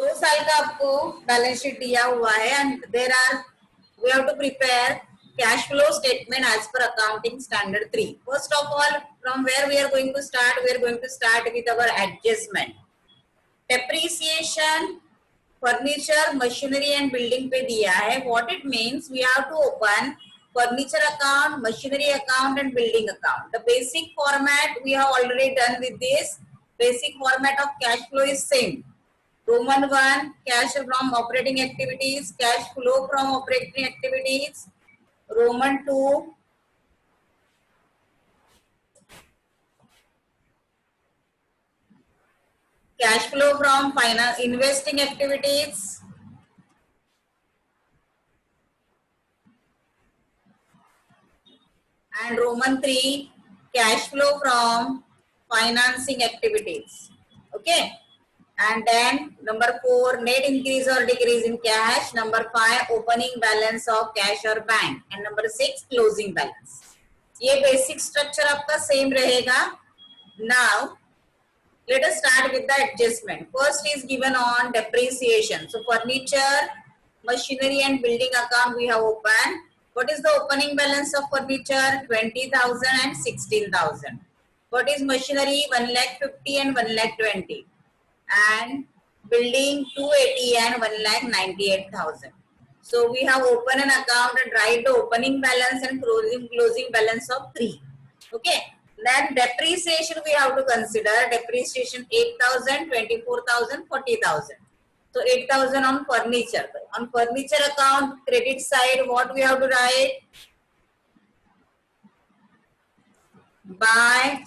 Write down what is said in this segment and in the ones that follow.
2 साल का आपको बैलेंस शीट दिया हुआ है and there are we have to prepare cash flow statement as per accounting standard 3. First of all, from where we are going to start? We are going to start with our adjustment. Depreciation, furniture, machinery and building पे दिया है. What it means? We have to open furniture account, machinery account and building account. The basic format we have already done with this. Basic format of cash flow is same. Roman 1, cash from operating activities, cash flow from operating activities. Roman 2, cash flow from finance investing activities. And Roman 3, cash flow from financing activities. Okay. And then number 4, net increase or decrease in cash. Number 5, opening balance of cash or bank. And number 6, closing balance. ये basic structure आपका same रहेगा. Now let us start with the adjustment. First is given on depreciation. So furniture, machinery and building account we have opened. What is the opening balance of furniture? 20,000 and 16,000. What is machinery? 1,50,000 and 1,20,000. And building 280 and 1,98,000. So we have open an account and write the opening balance and closing balance of 3. Okay. Then depreciation we have to consider. Depreciation 8,000, 24,000, 40,000. So 8,000 on furniture. On furniture account, credit side, what we have to write? By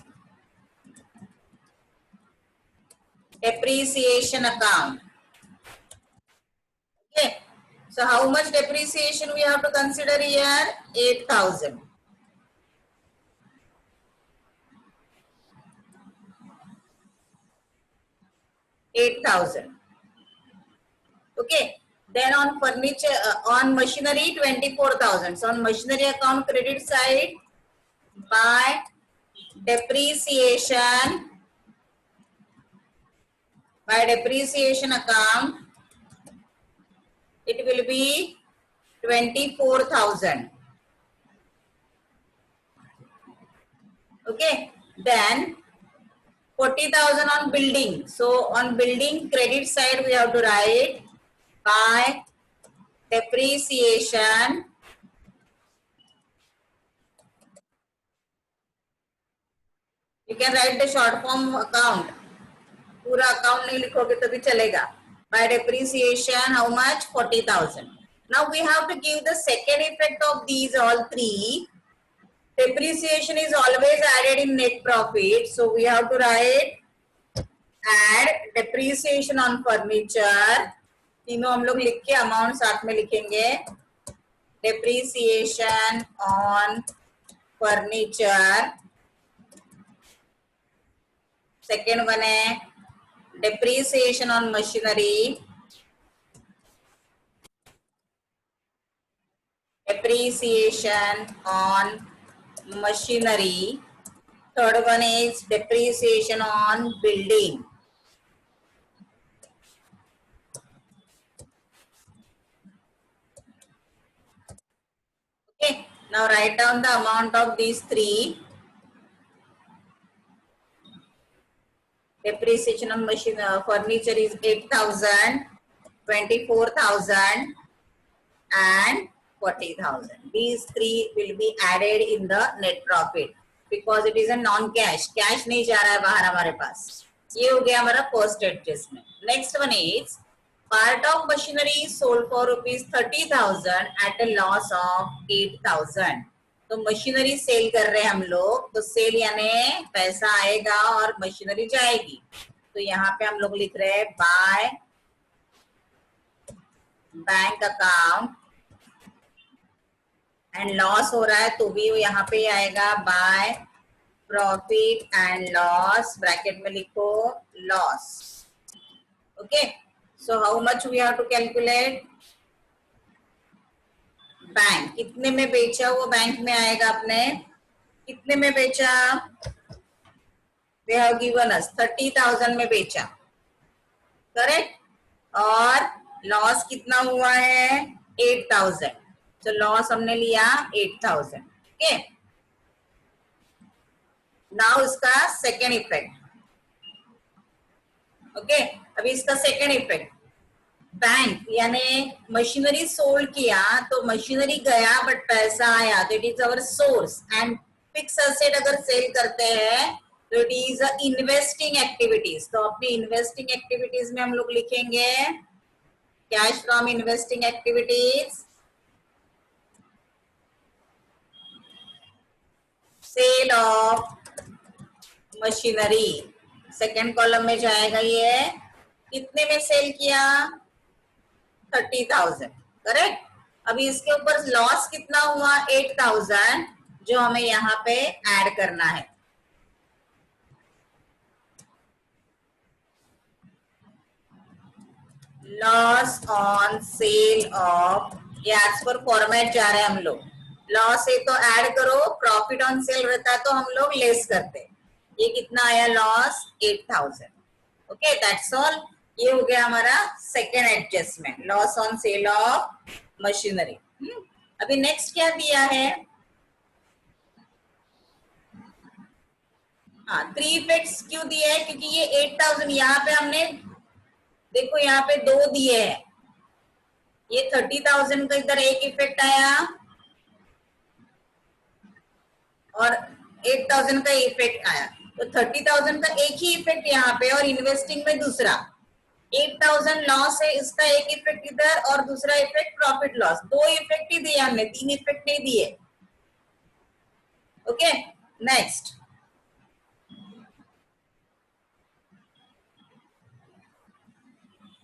depreciation account. Okay. So how much depreciation we have to consider here? 8,000. Okay. Then on furniture, on machinery, 24,000. So on machinery account credit side, by depreciation account, it will be 24,000. Okay. Then 40,000 on building. So on building credit side we have to write by depreciation you can write the short form account. पूरा account नहीं लिखोगे तो भी चलेगा. By depreciation how much? 40,000. Now we have to give the second effect of these all three. Depreciation is always added in net profit. So we have to write add depreciation on furniture. तीनों हम लोग लिख के amount साथ में लिखेंगे. Depreciation on furniture. Second one है depreciation on machinery. Depreciation on machinery. Third one is depreciation on building. Okay, now write down the amount of these three. Depreciation on machine furniture is 8,000, 24,000 and 40,000. These three will be added in the net profit because it is a non-cash. Cash नहीं जा रहा है बाहर हमारे पास. ये हो गया हमारा first adjustment. Next one is part of machinery sold for rupees 30,000 at a loss of 8,000. तो मशीनरी सेल कर रहे हैं हम लोग, तो सेल यानी पैसा आएगा और मशीनरी जाएगी. तो यहाँ पे हम लोग लिख रहे हैं by bank account and loss हो रहा है तो भी यहाँ पे आएगा by profit and loss. Bracket में लिखो loss. Okay. So how much we have to calculate. Bank कितने में बेचा वो बैंक में आएगा. आपने कितने में बेचा. दे हैव गिवन अस 30,000 में बेचा. करेक्ट. और लॉस कितना हुआ है 8,000, तो लॉस हमने लिया 8,000। ओके, नाउ इसका सेकेंड इफेक्ट। ओके, अभी इसका सेकेंड इफेक्ट, बैंक यानी मशीनरी सोल्ड किया तो मशीनरी गया बट पैसा आया, तो it is our source. And fix asset अगर सेल करते हैं तो इट इज इन्वेस्टिंग एक्टिविटीज। तो अपनी इन्वेस्टिंग एक्टिविटीज में हम लोग लिखेंगे cash from investing activities, sale of machinery. Second column में जाएगा, ये कितने में सेल किया 30,000, करेक्ट। अभी इसके ऊपर लॉस कितना हुआ 8,000, जो हमें यहाँ पे ऐड करना है। लॉस ऑन सेल ऑफ, ये एज पर फॉर्मेट जा रहे हैं हम लोग। लॉस है तो ऐड करो, प्रॉफिट ऑन सेल रहता तो हम लोग लेस करते। ये कितना आया लॉस 8,000। Okay, that's all. ये हो गया हमारा second adjustment, loss on sale of machinery. अभी नेक्स्ट क्या दिया है, हाँ 3 इफेक्ट्स क्यों दिए है, क्योंकि ये 8,000 यहाँ पे हमने देखो यहाँ पे 2 दिए हैं, ये 30,000 का इधर एक इफेक्ट आया और 8,000 का इफेक्ट आया, तो 30,000 का एक ही इफेक्ट यहाँ पे और इन्वेस्टिंग में दूसरा। 8,000 लॉस है, इसका एक इफेक्ट इधर और दूसरा इफेक्ट प्रॉफिट लॉस। 2 इफेक्ट ही दिए हमने, 3 इफेक्ट नहीं दिए। Okay, next,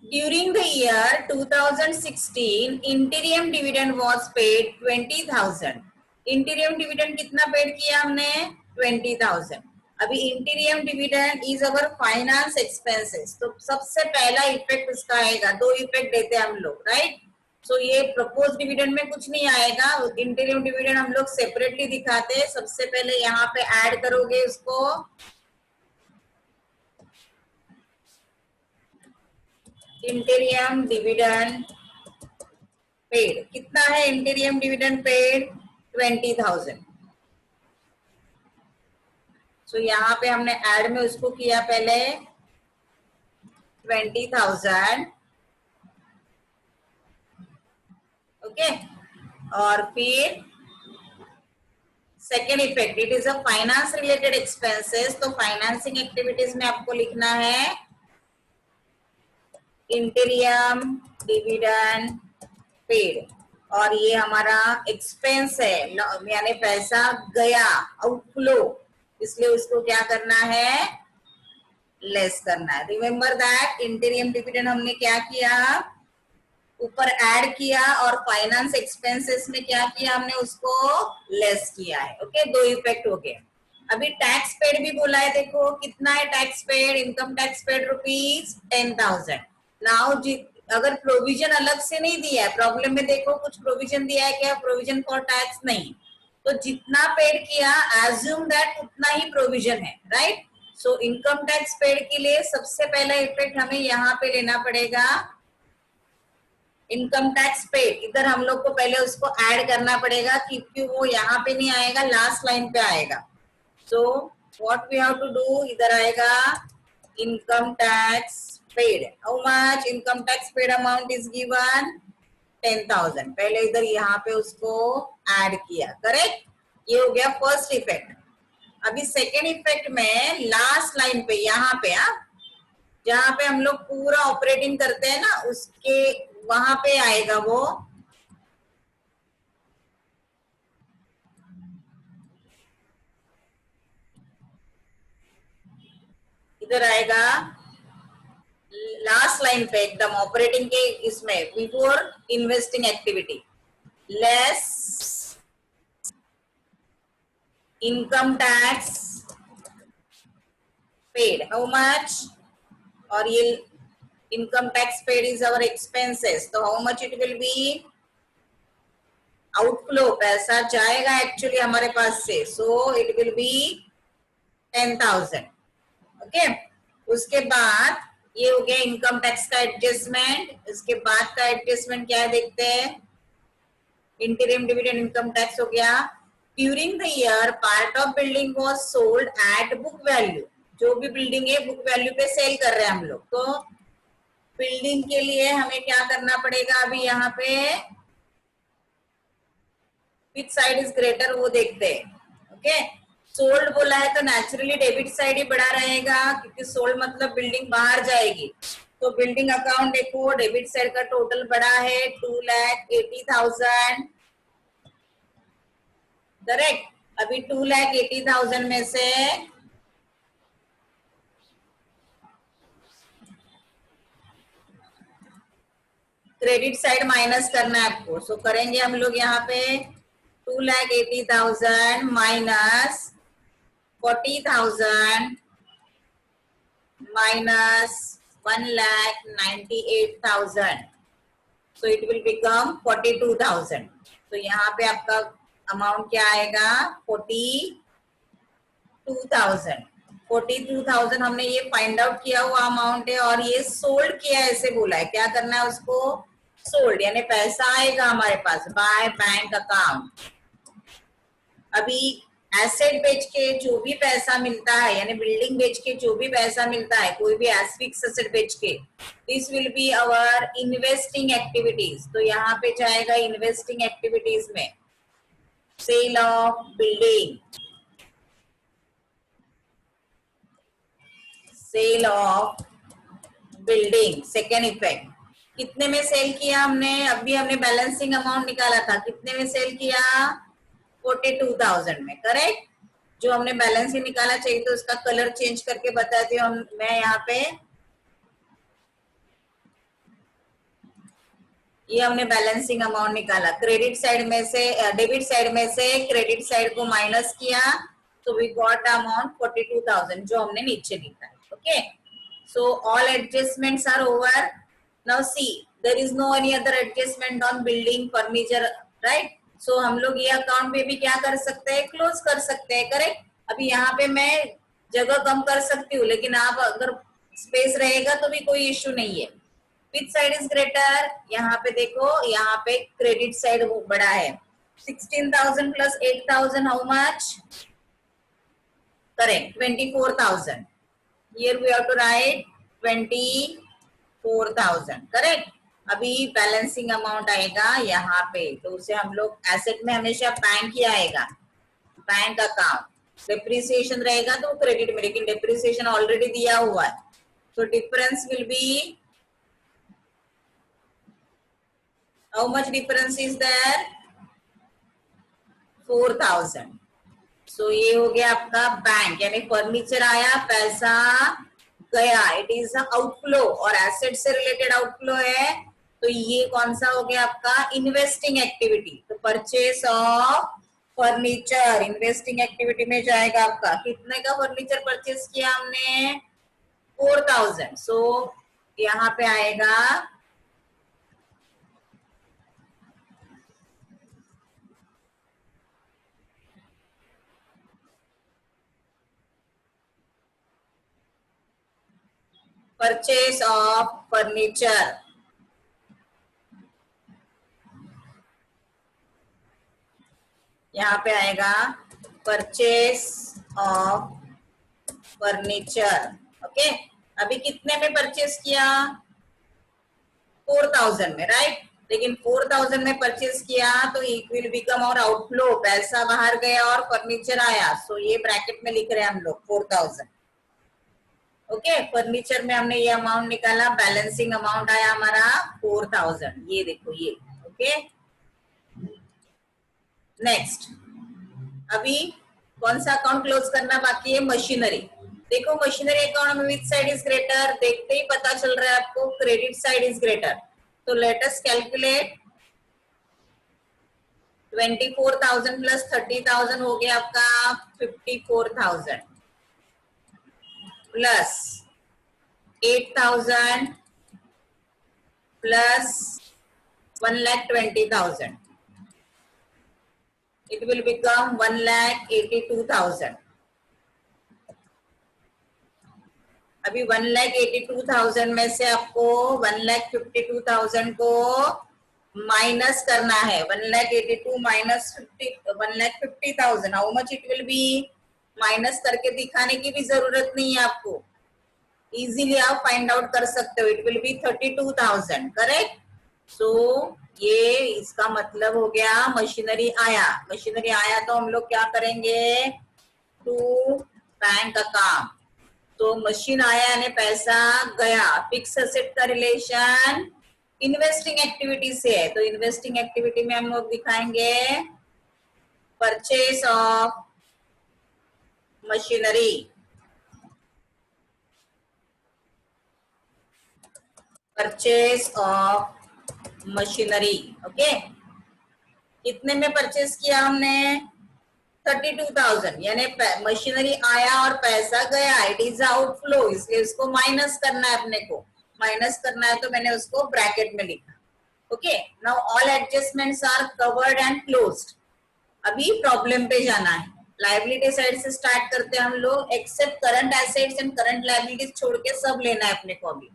during the year 2016 interim dividend was paid 20,000। interim dividend कितना पेड किया हमने 20,000। अभी इंटीरियम dividend is our finance expenses, तो सबसे पहला इफेक्ट इसका आएगा। 2 इफेक्ट देते हैं हम लोग, राइट। सो ये प्रपोज डिविडेंड में कुछ नहीं आएगा, इंटीरियम डिविडेंड हम लोग सेपरेटली दिखाते हैं। सबसे पहले यहाँ पे ऐड करोगे उसको, इंटीरियम डिविडेंड पेड कितना है, इंटीरियम डिविडेंड पेड 20,000। सो यहाँ पे हमने ऐड में उसको किया पहले 20,000। ओके, और फिर second effect, it is a finance related expenses, तो फाइनेंसिंग एक्टिविटीज में आपको लिखना है इंटीरियम डिविडेंड पेड। और ये हमारा एक्सपेंस है, यानी पैसा गया, आउटफ्लो, इसलिए उसको क्या करना है, लेस करना है। रिमेम्बर दैट इंटीरियम डिविडेंड हमने क्या किया, ऊपर ऐड किया और फाइनेंस एक्सपेंसेस में क्या किया हमने, उसको लेस किया है। ओके, 2 इफेक्ट हो गए। अभी टैक्स पेड भी बोला है, देखो कितना है tax paid, income tax paid ₹10,000। Now अगर प्रोविजन अलग से नहीं दिया है, प्रॉब्लम में देखो कुछ प्रोविजन दिया है क्या, प्रोविजन फॉर टैक्स नहीं, तो जितना पेड किया एज्यूम दैट उतना ही प्रोविजन है, right. So income tax paid के लिए सबसे पहला इफेक्ट हमें यहाँ पे लेना पड़ेगा, इनकम टैक्स पेड। इधर हम लोग को पहले उसको ऐड करना पड़ेगा, क्योंकि वो यहाँ पे नहीं आएगा, लास्ट लाइन पे आएगा। So what we have to do, इधर आएगा income tax paid. How much income tax paid amount is given 10,000। पहले इधर यहाँ पे उसको ऐड किया, करेक्ट। ये हो गया फर्स्ट इफेक्ट। अभी सेकेंड इफेक्ट में लास्ट लाइन पे यहाँ पे जहाँ पे हम लोग पूरा ऑपरेटिंग करते हैं ना, उसके वहां पे आएगा वो, इधर आएगा लास्ट लाइन पे एकदम ऑपरेटिंग के इसमें, before investing activity, less income tax paid. How much, और ये income tax paid is our expenses, तो how much it will be, outflow, पैसा जाएगा एक्चुअली हमारे पास से, so it will be 10,000। Okay, उसके बाद ये हो गया इनकम टैक्स का एडजस्टमेंट। इसके बाद का एडजस्टमेंट क्या है देखते हैं। इंटीरियम डिविडेंड इनकम टैक्स हो गया। During the year part of building was sold at book value. जो भी बिल्डिंग है बुक वैल्यू पे सेल कर रहे हैं हम लोग। तो बिल्डिंग के लिए हमें क्या करना पड़ेगा, अभी यहाँ पे विच साइड इज ग्रेटर वो देखते हैं। ओके, सोल्ड बोला है तो नेचुरली डेबिट साइड ही बड़ा रहेगा, क्योंकि सोल्ड मतलब बिल्डिंग बाहर जाएगी। तो बिल्डिंग अकाउंट देखो, डेबिट साइड का टोटल बड़ा है 2,80,000, करेक्ट। अभी 2,80,000 में से क्रेडिट साइड माइनस करना है आपको। सो करेंगे हम लोग यहाँ पे 2,80,000 minus 40,000 minus 1,98,000, so it will become 42,000। तो यहाँ पे आपका अमाउंट क्या आएगा 42,000। 42,000 हमने ये फाइंड आउट किया हुआ अमाउंट है, और ये सोल्ड किया ऐसे बोला है। क्या करना है उसको, सोल्ड, यानी पैसा आएगा हमारे पास बाय बैंक अकाउंट। अभी एसेट बेच के जो भी पैसा मिलता है, यानी बिल्डिंग बेच के जो भी पैसा मिलता है, कोई भी फिक्स एसेट बेच के, this will be our investing activities. तो यहाँ पे जाएगा इन्वेस्टिंग एक्टिविटीज में sale of building, sale of building. Second effect, कितने में सेल किया हमने, अभी हमने बैलेंसिंग अमाउंट निकाला था, कितने में सेल किया 42,000 में, करेक्ट। जो हमने बैलेंस ही निकाला, चाहिए तो उसका कलर चेंज करके बताती हूँ मैं यहाँ पे। ये हमने बैलेंसिंग अमाउंट निकाला, क्रेडिट साइड में से डेबिट साइड में से क्रेडिट साइड को माइनस किया, तो वी गॉट अमाउंट 42,000 जो हमने नीचे लिखा है। Okay, so all adjustments are over. Now see, there is no any other adjustment on building furniture, right. So हम लोग ये अकाउंट पे भी क्या कर सकते हैं, क्लोज कर सकते हैं, करेक्ट। अभी यहाँ पे मैं जगह कम कर सकती हूँ, लेकिन आप अगर स्पेस रहेगा तो भी कोई इश्यू नहीं है। विच साइड इज ग्रेटर, यहाँ पे देखो, यहाँ पे क्रेडिट साइड बड़ा है। 16,000 plus 8,000 how much, correct 24,000। Here we have to write 24,000, correct. अभी बैलेंसिंग अमाउंट आएगा यहाँ पे, तो उसे हम लोग एसेट में हमेशा बैंक ही आएगा, बैंक अकाउंट। डिप्रिसिएशन रहेगा तो क्रेडिट में, लेकिन डिप्रिसिएशन ऑलरेडी दिया हुआ है, तो difference will be, how much difference is there 4,000। So ये हो गया आपका बैंक, यानी फर्नीचर आया, पैसा गया, इट इज आउटफ्लो, और एसेट से रिलेटेड आउटफ्लो है। तो ये कौन सा हो गया आपका इन्वेस्टिंग एक्टिविटी। तो purchase of furniture investing activity में जाएगा आपका। कितने का फर्नीचर परचेस किया हमने 4,000। सो यहाँ पे आएगा परचेस ऑफ फर्नीचर, यहाँ पे आएगा परचेस ऑफ फर्नीचर। ओके, अभी कितने में परचेस किया 4,000 में, राइट। लेकिन 4,000 में परचेस किया तो इट विल बिकम और आउटफ्लो, पैसा बाहर गया और फर्नीचर आया। सो ये ब्रैकेट में लिख रहे हैं हम लोग 4,000। ओके, फर्नीचर में हमने ये अमाउंट निकाला, बैलेंसिंग अमाउंट आया हमारा 4,000, ये देखो ये। ओके, नेक्स्ट, अभी कौन सा अकाउंट क्लोज करना बाकी है, मशीनरी। देखो मशीनरी अकाउंट में विच साइड इज ग्रेटर, देखते ही पता चल रहा है आपको क्रेडिट साइड इज ग्रेटर। तो लेट अस कैलकुलेट, 24,000 प्लस 30,000 हो गया आपका 54,000 plus 8,000 plus 1,20,000, it will become 1,82,000। अभी 1,82,000 में से आपको 1,52,000 को माइनस करना है. 1,82 minus 1,50,000, how much it will B? Minus करके दिखाने की भी जरूरत नहीं है आपको, इजीली आप फाइंड आउट कर सकते हो. It will B 32,000. करेक्ट. सो ये इसका मतलब हो गया मशीनरी आया. मशीनरी आया तो हम लोग क्या करेंगे? To bank account. तो मशीन आया यानी पैसा गया. फिक्स असेट का रिलेशन इन्वेस्टिंग एक्टिविटी से है, तो इन्वेस्टिंग एक्टिविटी में हम लोग दिखाएंगे purchase of machinery. Purchase of machinery. Okay. कितने में परचेस किया हमने? 32,000. यानी मशीनरी आया और पैसा गया. इट इज आउटफ्लो, इसलिए उसको माइनस करना है. अपने को माइनस करना है तो मैंने उसको ब्रैकेट में लिखा. Okay. Now all adjustments are covered and closed. अभी प्रॉब्लम पे जाना है. लायबिलिटी साइड से स्टार्ट करते हैं हम लोग. Except current assets and current liabilities छोड़ के सब लेना है अपने को. अभी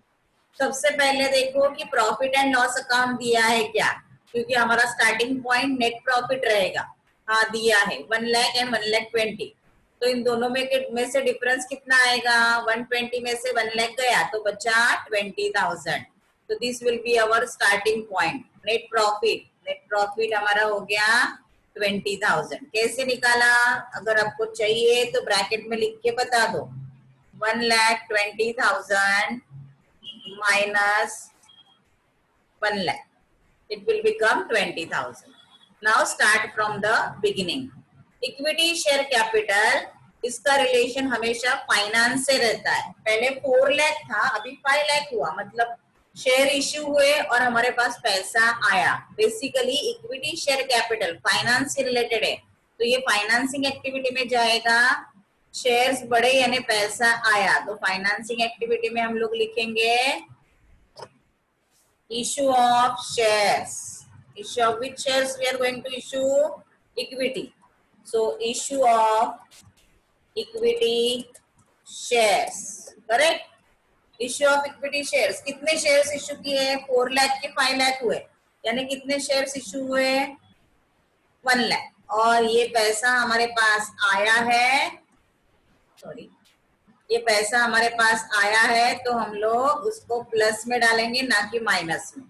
सबसे पहले देखो कि प्रॉफिट एंड लॉस अकाउंट दिया है क्या, क्योंकि हमारा स्टार्टिंग पॉइंट नेट प्रॉफिट रहेगा. हाँ दिया है 1 लाख एंड 1,20,000. तो इन दोनों में से डिफरेंस कितना आएगा? 120 में से 1 लाख गया तो बचा 20,000. तो this will be our starting point. Net profit हमारा हो गया 20,000. कैसे निकाला? अगर आपको चाहिए तो ब्रैकेट में लिख के बता दो. 1,20,000 minus 1 lakh, it will become 20,000. Now start from the beginning. Equity share capital, इसका रिलेशन हमेशा फाइनेंस से रहता है. पहले 4 लाख था, अभी 5 लाख हुआ, मतलब शेयर इश्यू हुए और हमारे पास पैसा आया. Basically equity share capital finance से रिलेटेड है, तो ये फाइनेंसिंग एक्टिविटी में जाएगा. शेयर्स बढ़े यानी पैसा आया, तो फाइनेंसिंग एक्टिविटी में हम लोग लिखेंगे issue of shares. Issue of which shares we are going to issue? Equity. So issue of equity shares. Correct. Issue of equity shares. कितने शेयर्स इश्यू किए? 4 लाख के 5 लाख हुए, यानी कितने शेयर्स इश्यू हुए? 1 लाख. और ये पैसा हमारे पास आया है, सॉरी, ये पैसा हमारे पास आया है तो हम लोग उसको प्लस में डालेंगे, ना कि माइनस में.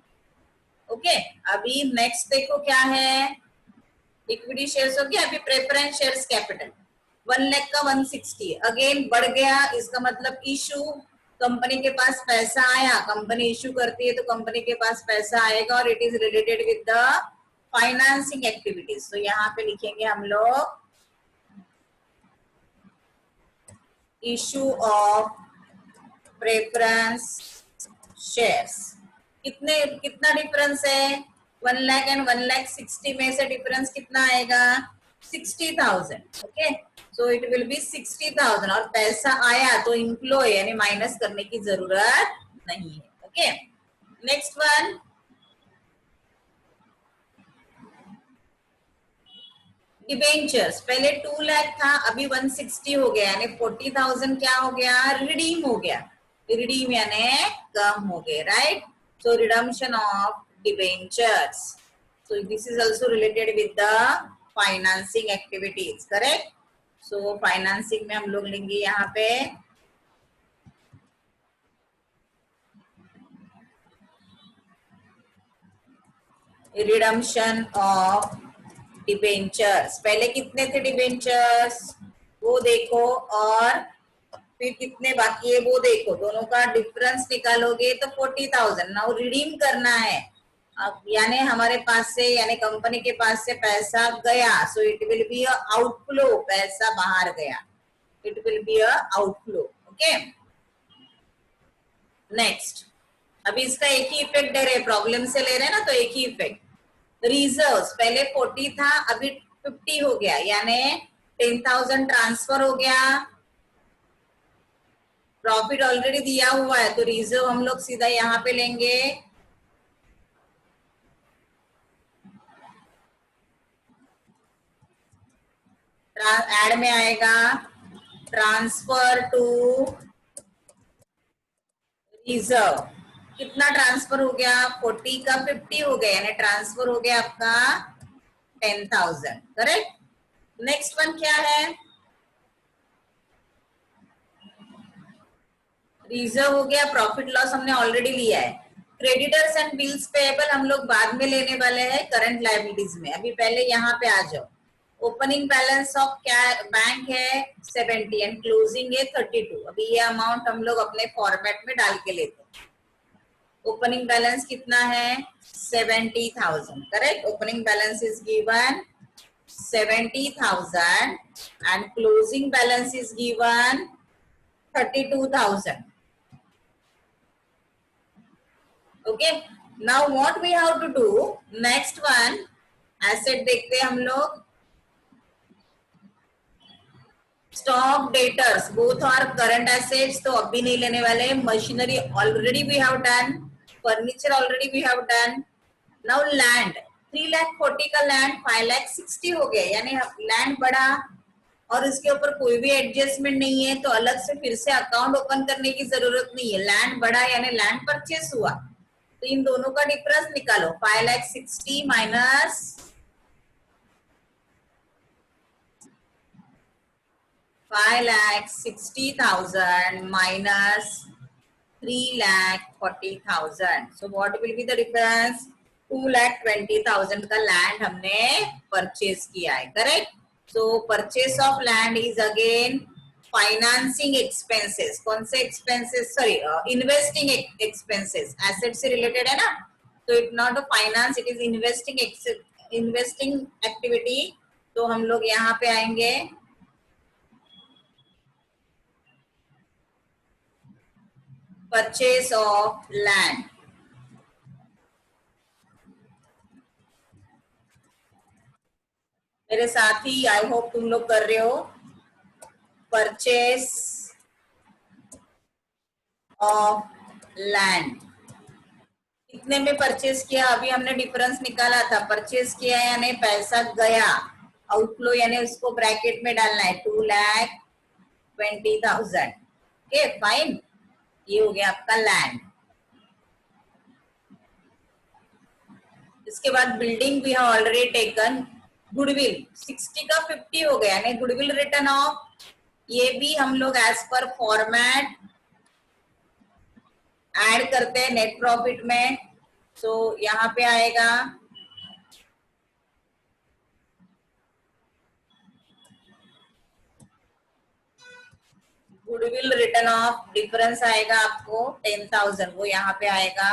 ओके. अभी नेक्स्ट देखो क्या है. इक्विटी शेयर्स हो गया. अभी प्रेफरेंस शेयर्स कैपिटल 1 लाख का 160 अगेन बढ़ गया. इसका मतलब इशू, कंपनी के पास पैसा आया, कंपनी इशू करती है तो कंपनी के पास पैसा आएगा और it is related with the financing activities. तो यहाँ पे लिखेंगे हम लोग इशू ऑफ प्रेफरेंस शेयर्स. कितना डिफरेंस है? 1 लाख एंड 1,60,000 में से डिफरेंस कितना आएगा? 60,000. Okay. So it will B 60,000 और पैसा आया तो इनफ्लो है, यानी माइनस करने की जरूरत नहीं है. ओके. Next one, debentures. पहले 2 लाख था, अभी 160 हो गया, यानी 40,000 क्या हो गया? रिडीम हो गया. रिडीम यानी कम हो गए. Right. So redemption of debentures. So this is also related with the financing activities. Correct. So financing में हम लोग लेंगे यहाँ पे redemption of debentures. पहले कितने थे डिबेंचर्स वो देखो, और फिर कितने बाकी है वो देखो. दोनों का डिफरेंस निकालोगे तो 40,000. नाउ रिडीम करना है. अब यानी हमारे पास से, यानी कंपनी के पास से पैसा गया, सो it will be a outflow. पैसा बाहर गया, it will be a outflow. Okay. Next. अभी इसका एक ही इफेक्ट दे रहे, प्रॉब्लम से ले रहे हैं ना, तो एक ही इफेक्ट. रिजर्व्स पहले 40 था, अभी 50 हो गया, यानी 10,000 ट्रांसफर हो गया. प्रॉफिट ऑलरेडी दिया हुआ है तो रिजर्व हम लोग सीधा यहाँ पे लेंगे. ऐड में आएगा ट्रांसफर टू रिजर्व कितना ट्रांसफर हो गया, 40 का 50 हो गया, यानी ट्रांसफर हो गया आपका 10,000, करेक्ट। नेक्स्ट वन क्या है, रिजर्व हो गया, प्रॉफिट लॉस हमने ऑलरेडी लिया है। क्रेडिटर्स एंड बिल्स पेएबल हम लोग बाद में लेने वाले हैं करंट लायबिलिटीज में, अभी पहले यहाँ पे आ जाओ। ओपनिंग बैलेंस ऑफ क्या बैंक है 70 एंड क्लोजिंग है 32। अभी ये अमाउंट हम लोग अपने फॉर्मेट में डाल के लेते हैं। ओपनिंग बैलेंस कितना है 70,000, correct. Opening balance is given 70,000 and closing balance is given 32,000. Okay, now what we have to do, next one asset देखते हैं हम लोग। Stock debtors both are current assets, तो अभी नहीं लेने वाले। Machinery already we have done, furniture already we have done. Now land 3,40,000 का लैंड 5,60,000 हो गया, यानी लैंड बढ़ा और इसके ऊपर कोई भी एडजस्टमेंट नहीं है, तो अलग से फिर से अकाउंट ओपन करने की जरूरत नहीं है। लैंड बढ़ा यानी लैंड परचेस हुआ, तो इन दोनों का डिफरेंस निकालो। 5,60,000 minus 5,60,000 minus 3,40,000. So what will be the difference? 2,20,000 का लैंड हमने परचेज किया है, correct. So purchase of land is again financing expenses. कौन से expenses, sorry investing expenses, asset से रिलेटेड है ना, तो it not a finance, it is investing activity. तो हम लोग यहाँ पे आएंगे परचेस ऑफ लैंड। मेरे साथी आई होप तुम लोग कर रहे हो। परचेस ऑफ लैंड कितने में परचेस किया, अभी हमने डिफरेंस निकाला था। परचेस किया यानी पैसा गया, आउटफ्लो यानी उसको ब्रैकेट में डालना है 2,20,000। ओके फाइन, ये हो गया आपका लैंड। इसके बाद बिल्डिंग भी है ऑलरेडी टेकन। गुडविल 60 का 50 हो गया, यानी गुडविल रिटर्न ऑफ, ये भी हम लोग एज पर फॉर्मेट ऐड करते हैं नेट प्रॉफिट में। सो यहाँ पे आएगा गुडविल रिटर्न ऑफ, डिफरेंस आएगा आपको 10,000, वो यहाँ पे आएगा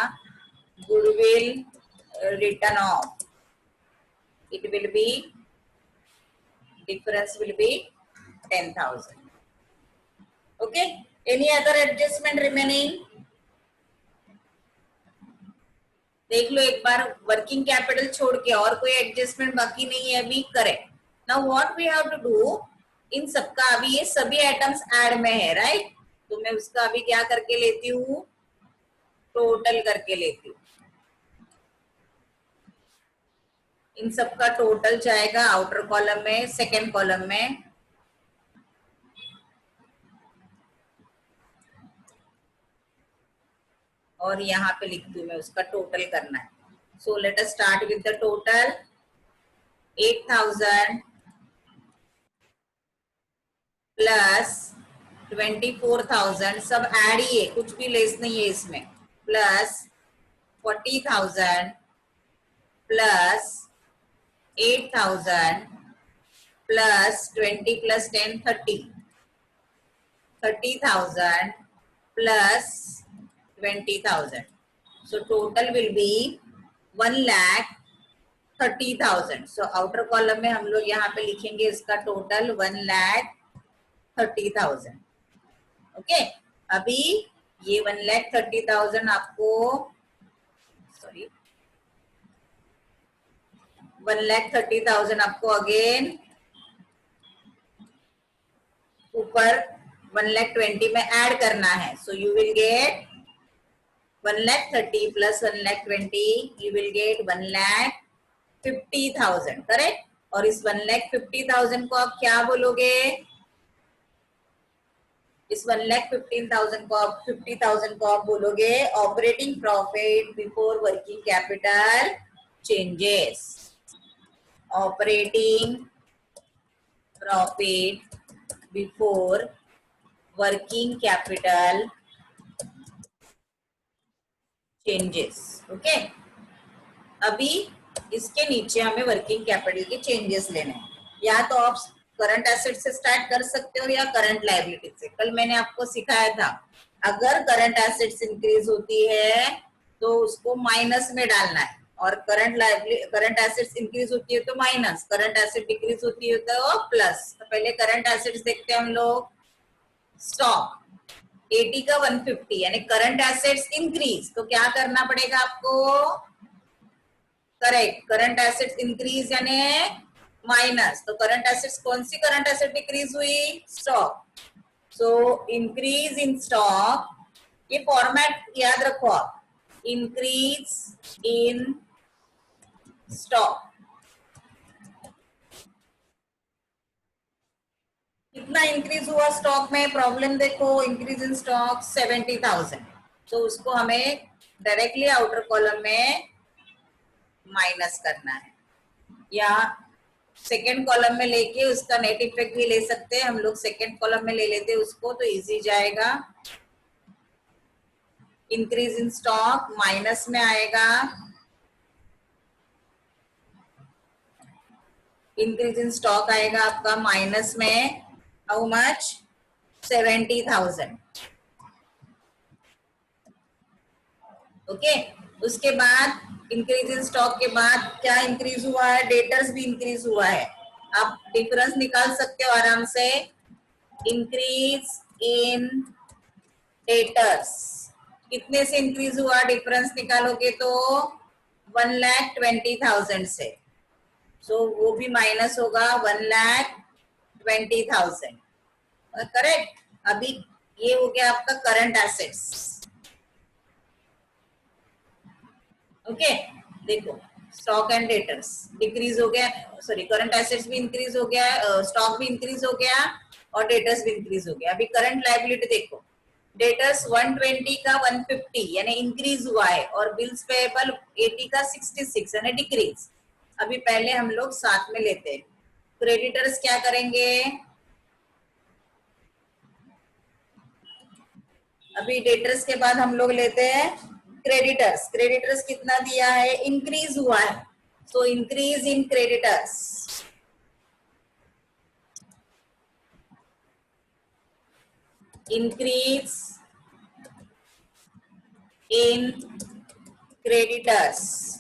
goodwill return of, it will B difference will be 10,000. Okay, any other adjustment remaining? देख लो एक बार, वर्किंग कैपिटल छोड़ के और कोई एडजस्टमेंट बाकी नहीं है अभी, correct. Now what we have to do, इन सबका अभी ये सभी आइटम्स ऐड में है, राइट। तो मैं उसका अभी क्या करके लेती हूँ, टोटल करके लेती हूँ। इन सबका टोटल जाएगा आउटर कॉलम में, सेकेंड कॉलम में। और यहाँ पे लिख दूं मैं, उसका टोटल करना है। So let us start with the total. 8,000 plus 24,000, सब ऐड ही है, कुछ भी लेस नहीं है इसमें, plus 40,000 plus 8,000 plus 20 plus 10 30,000 plus 20,000. So total will be 1,30,000. So outer column में हम लोग यहाँ पे लिखेंगे इसका टोटल 1,30,000. ओके, अभी ये 1,30,000 आपको, सॉरी 1,30,000 आपको अगेन ऊपर 1,20,000 में ऐड करना है। So you will get 1,30,000 plus 1,20,000, you will get 1,50,000, correct. और इस 1,50,000 को आप क्या बोलोगे, इस 1,15,000 को आप 50,000 को आप बोलोगे operating profit before working capital changes. Operating profit before working capital changes. Okay, अभी इसके नीचे हमें वर्किंग कैपिटल के चेंजेस लेने हैं। या तो आप करंट एसेट से स्टार्ट कर सकते हो या करंट लायबिलिटी से। कल मैंने आपको सिखाया था अगर करंट एसेट्स इंक्रीज होती है तो उसको माइनस में डालना है, और करंट एसेट्स इंक्रीज होती है तो माइनस, करंट एसेट डिक्रीज होती है तो प्लस। तो पहले करंट एसेट्स देखते हैं हम लोग। स्टॉक 80 का 150 यानी करंट एसेट्स इंक्रीज, तो क्या करना पड़ेगा आपको? करेक्ट, करंट एसेट्स इंक्रीज यानी माइनस। तो करंट एसेट्स, कौन सी करंट एसेट डिक्रीज हुई? Stock. So increase in stock, ये फॉर्मेट याद रखो आप, इंक्रीज इन स्टॉक। कितना इंक्रीज हुआ स्टॉक में? प्रॉब्लम देखो, इंक्रीज इन स्टॉक 70,000। तो उसको हमें डायरेक्टली आउटर कॉलम में माइनस करना है, या सेकेंड कॉलम में लेके उसका नेट इफेक्ट भी ले सकते हैं हम लोग। सेकेंड कॉलम में ले लेते हैं उसको तो इजी जाएगा। इंक्रीज इन स्टॉक माइनस में आएगा, इंक्रीज इन स्टॉक आएगा आपका माइनस में। How much? 70,000। ओके, उसके बाद इंक्रीज इन स्टॉक के बाद क्या इंक्रीज हुआ है? डेटर्स भी इंक्रीज हुआ है। आप डिफरेंस निकाल सकते हो आराम से। इंक्रीज इन डेटर्स कितने से इंक्रीज हुआ? डिफरेंस निकालोगे तो 1,20,000 से। सो वो भी माइनस होगा 1,20,000। करेक्ट। अभी ये हो गया आपका करंट एसेट्स। ओके, देखो स्टॉक एंड डेटर्स डिक्रीज हो गया, सॉरी करंट एसेट्स भी इंक्रीज हो गया, स्टॉक भी इंक्रीज हो गया और डेटर्स भी इंक्रीज हो गया। अभी करंट लायबिलिटी देखो, डेटर्स 120 का 150 यानी इंक्रीज हुआ है, और बिल्स पेएबल 80 का 66 यानी डिक्रीज। अभी पहले हम लोग साथ में लेते हैं। क्रेडिटर्स क्या करेंगे? अभी डेटर्स के बाद हम लोग लेते हैं क्रेडिटर्स। क्रेडिटर्स कितना दिया है? इंक्रीज हुआ है, so increase in creditors. Increase in creditors.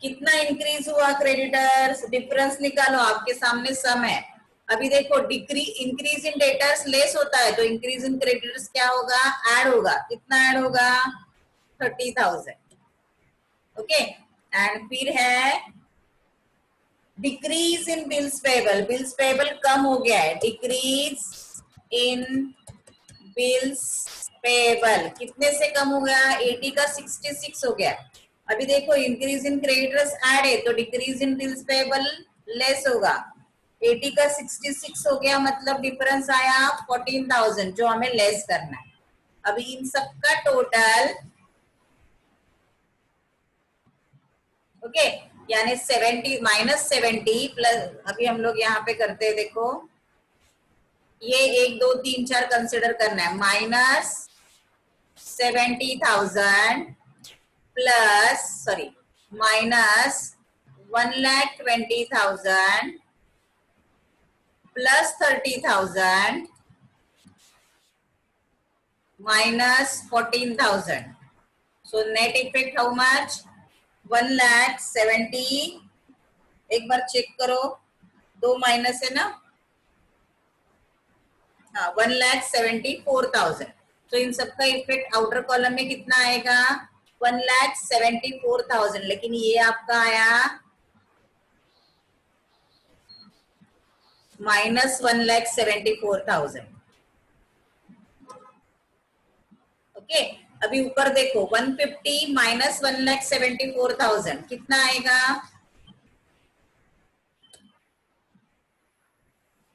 कितना इंक्रीज हुआ क्रेडिटर्स? डिफरेंस निकालो, आपके सामने सम है। अभी देखो इंक्रीज इन डेटर्स लेस होता है, तो इंक्रीज इन क्रेडिटर्स क्या होगा? ऐड होगा। कितना ऐड होगा? 30,000। ओके, एंड फिर है decrease in bills payable. Bills payable कम हो गया है, डिक्रीज इन बिल्स पेएबल कितने से कम हो गया? 80 का 66 हो गया। अभी देखो इंक्रीज इन क्रेडिटर्स ऐड है, तो decrease in bills payable less होगा। 80 का 66 हो गया, मतलब डिफरेंस आया 14,000 जो हमें लेस करना है। अभी इन सबका टोटल ओके, यानी 70 माइनस 70 प्लस, अभी हम लोग यहाँ पे करते हैं देखो, ये 1 2 3 4 कंसिडर करना है। Minus 70,000 plus sorry minus 1,20,000 plus 30,000 minus 14,000। So net effect how much? 1,70,000। एक बार चेक करो, दो माइनस है ना? हाँ, 1,74,000। तो इन सबका इफेक्ट आउटर कॉलम में कितना आएगा? 1,74,000। लेकिन ये आपका आया माइनस 1,74,000। ओके, अभी ऊपर देखो 150 माइनस 1,74,000 कितना आएगा?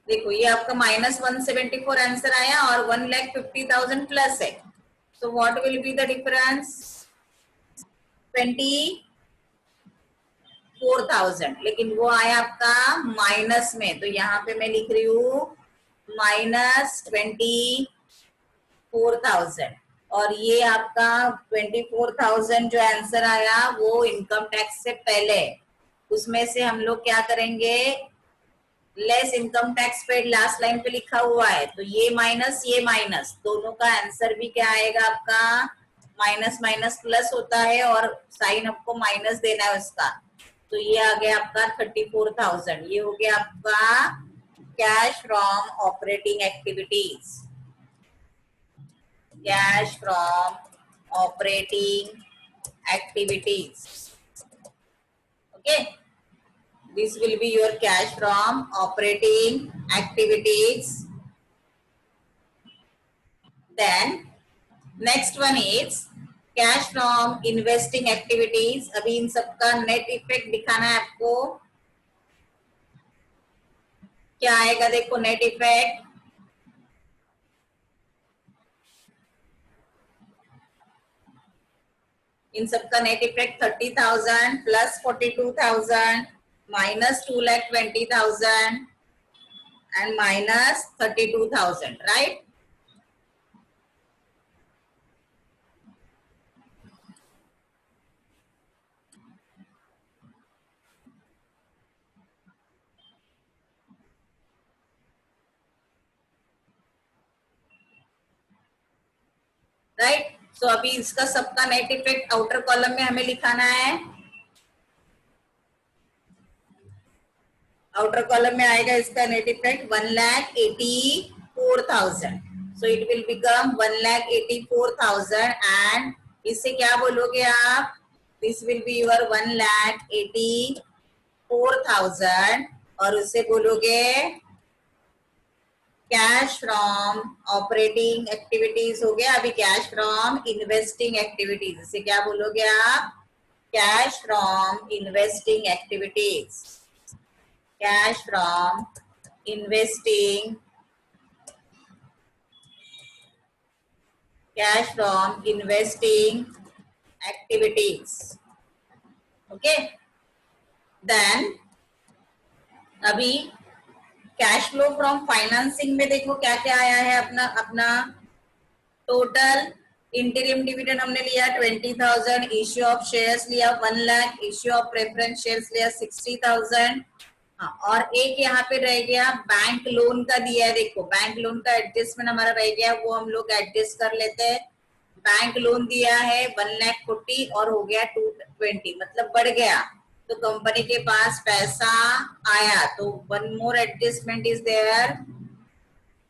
देखो ये आपका -174 आंसर आया और 1,50,000 प्लस है, so what will be the difference? 24,000, लेकिन वो आया आपका माइनस में, तो यहाँ पे मैं लिख रही हूँ -24,000, और ये आपका 24,000 जो आंसर आया वो इनकम टैक्स से पहले, उसमें से हम लोग क्या करेंगे, less income tax paid last line पे लिखा हुआ है, तो ये माइनस दोनों का आंसर भी क्या आएगा आपका, माइनस माइनस प्लस होता है और साइन आपको माइनस देना है उसका, तो ये आ गया आपका 34,000। ये हो गया आपका cash from operating activities, cash from operating activities. Okay, this will be your cash from operating activities. Then next one is cash from investing activities. अभी इन सबका नेट इफेक्ट दिखाना है आपको, क्या आएगा देखो नेट इफेक्ट, इन सबका net effect 30,000 plus 42,000 minus 2,20,000 and minus 32,000, right? Right, so अभी इसका सबका नेट इफेक्ट आउटर कॉलम में हमें लिखाना है, आउटर कॉलम में आएगा इसका net effect 1,84,000, so it will become 1,84,000 and इससे क्या बोलोगे आप, दिस विल बी यूर 1,84,000 और उससे बोलोगे कैश फ्रॉम ऑपरेटिंग एक्टिविटीज हो गया, अभी कैश फ्रॉम इन्वेस्टिंग एक्टिविटीज, इसे क्या बोलोगे आप, cash from investing activities, cash from investing, cash from investing activities. Okay, then अभी कैश फ्लो फ्रॉम फाइनेंसिंग में देखो क्या क्या आया है, अपना टोटल इंटरिम डिविडेंड हमने लिया 20,000, इश्यू ऑफ शेयर्स लिया 1 lakh, issue of preference shares लिया 60,000. हाँ, और एक यहाँ पे रह गया बैंक लोन का दिया है, देखो बैंक लोन का एडजस्टमेंट हमारा रह गया, वो हम लोग एडजस्ट कर लेते हैं. बैंक लोन दिया है 1,40,000 और हो गया 220, मतलब बढ़ गया, तो कंपनी के पास पैसा आया, तो one more adjustment is there,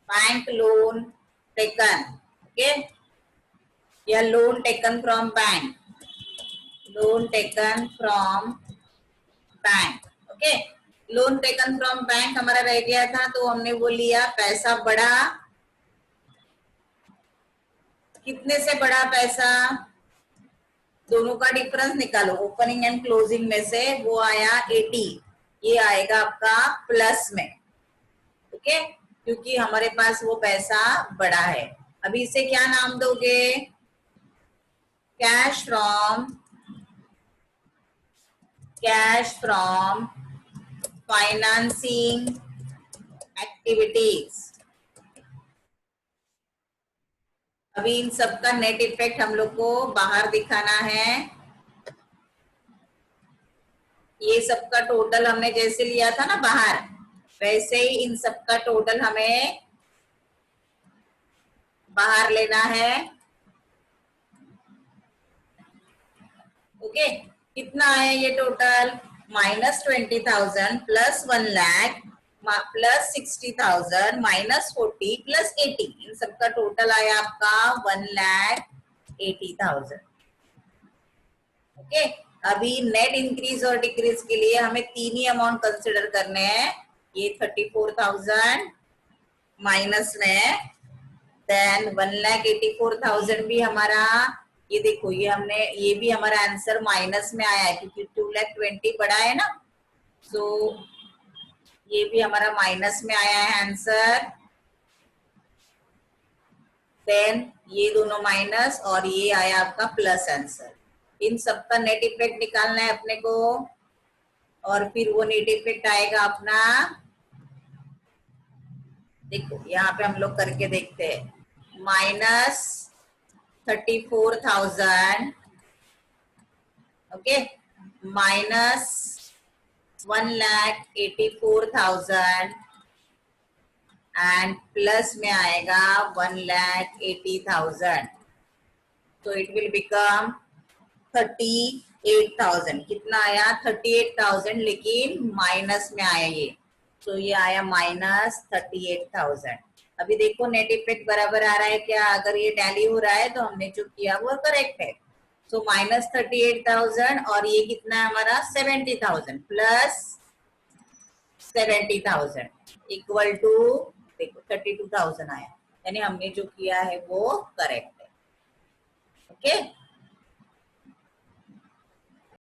bank loan taken. Okay, या loan taken from bank, loan taken from bank. Okay, loan taken from bank हमारा रह गया था, तो हमने वो लिया, पैसा बढ़ा, कितने से बढ़ा पैसा, दोनों का डिफरेंस निकालो, ओपनिंग एंड क्लोजिंग में से वो आया 80, ये आएगा आपका प्लस में. ओके, क्योंकि हमारे पास वो पैसा बढ़ा है. अभी इसे क्या नाम दोगे, कैश फ्रॉम फाइनेंसिंग एक्टिविटीज. अभी इन सबका नेट इफेक्ट हम लोग को बाहर दिखाना है, ये सबका टोटल हमने जैसे लिया था ना बाहर, वैसे ही इन सबका टोटल हमें बाहर लेना है. ओके, कितना है ये total, -20,000 plus 1 lakh plus 60,000 -40 plus 80, इन सबका टोटल आया आपका 1,80,000. ओके, अभी नेट इंक्रीज और डिक्रीज के लिए हमें तीन ही अमाउंट कंसिडर करने हैं, ये 34,000 माइनस में, देन 1,84,000 भी हमारा, ये देखो ये हमने, ये भी हमारा आंसर माइनस में आया है क्योंकि 2,20,000 बड़ा है ना, सो ये भी हमारा माइनस में आया है आंसर। देन ये दोनों माइनस और ये आया आपका प्लस आंसर। इन सबका नेट इफेक्ट निकालना है अपने को, और फिर वो नेट इफेक्ट आएगा अपना, देखो यहाँ पे हम लोग करके देखते हैं। Minus 34,000, okay, minus 1,84,000 and plus में आएगा 1,80,000। तो इट विल बिकम 38,000। कितना आया? 38,000, लेकिन माइनस में आया ये, तो ये आया माइनस 38,000। अभी देखो नेट इफेक्ट बराबर आ रहा है क्या? अगर ये टैली हो रहा है तो हमने जो किया वो करेक्ट है। सो माइनस 38,000 और ये कितना है हमारा? 70,000 प्लस 70,000 इक्वल टू, देखो 32,000 आया, यानी हमने जो किया है वो करेक्ट है। ओके